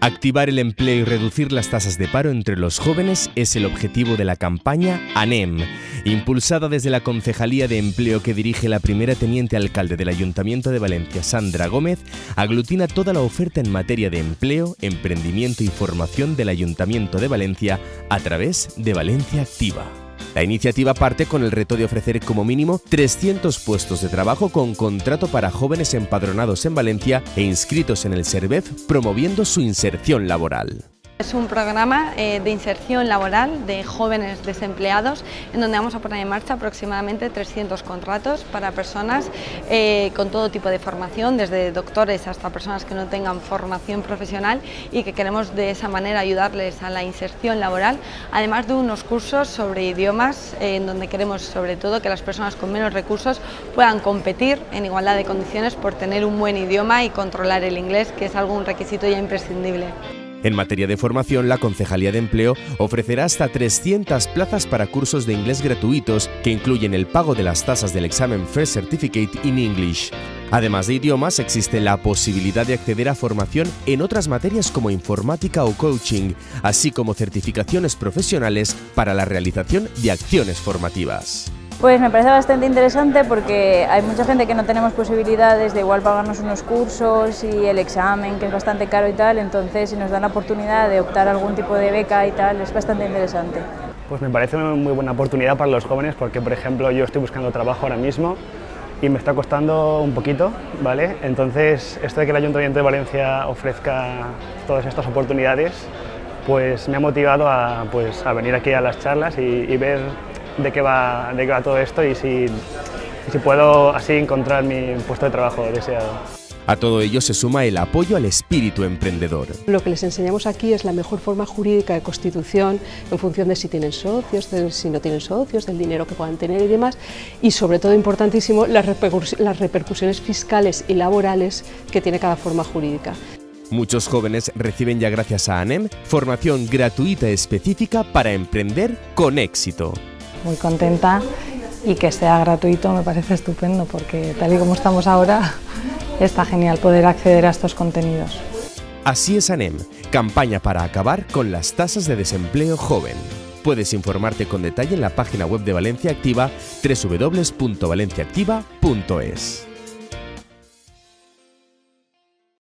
Activar el empleo y reducir las tasas de paro entre los jóvenes es el objetivo de la campaña ANEM, impulsada desde la Concejalía de Empleo que dirige la primera teniente alcalde del Ayuntamiento de Valencia, Sandra Gómez. Aglutina toda la oferta en materia de empleo, emprendimiento y formación del Ayuntamiento de Valencia a través de Valencia Activa. La iniciativa parte con el reto de ofrecer como mínimo 300 puestos de trabajo con contrato para jóvenes empadronados en Valencia e inscritos en el SERVEF, promoviendo su inserción laboral. Es un programa de inserción laboral de jóvenes desempleados en donde vamos a poner en marcha aproximadamente 300 contratos para personas con todo tipo de formación, desde doctores hasta personas que no tengan formación profesional, y que queremos de esa manera ayudarles a la inserción laboral, además de unos cursos sobre idiomas en donde queremos sobre todo que las personas con menos recursos puedan competir en igualdad de condiciones por tener un buen idioma y controlar el inglés, que es un requisito ya imprescindible. En materia de formación, la Concejalía de Empleo ofrecerá hasta 300 plazas para cursos de inglés gratuitos que incluyen el pago de las tasas del examen First Certificate in English. Además de idiomas, existe la posibilidad de acceder a formación en otras materias como informática o coaching, así como certificaciones profesionales para la realización de acciones formativas. Pues me parece bastante interesante porque hay mucha gente que no tenemos posibilidades de igual pagarnos unos cursos y el examen, que es bastante caro y tal, entonces si nos dan la oportunidad de optar a algún tipo de beca y tal, es bastante interesante. Pues me parece una muy buena oportunidad para los jóvenes porque, por ejemplo, yo estoy buscando trabajo ahora mismo y me está costando un poquito, ¿vale? Entonces, esto de que el Ayuntamiento de Valencia ofrezca todas estas oportunidades, pues me ha motivado a venir aquí a las charlas y ver de qué va todo esto y si puedo así encontrar mi puesto de trabajo deseado. A todo ello se suma el apoyo al espíritu emprendedor. Lo que les enseñamos aquí es la mejor forma jurídica de constitución en función de si tienen socios, de si no tienen socios, del dinero que puedan tener y demás, y sobre todo importantísimo las repercusiones fiscales y laborales que tiene cada forma jurídica. Muchos jóvenes reciben ya, gracias a ANEM, formación gratuita específica para emprender con éxito. Muy contenta, y que sea gratuito me parece estupendo porque tal y como estamos ahora está genial poder acceder a estos contenidos. Así es ANEM, campaña para acabar con las tasas de desempleo joven. Puedes informarte con detalle en la página web de Valencia Activa, www.valenciaactiva.es.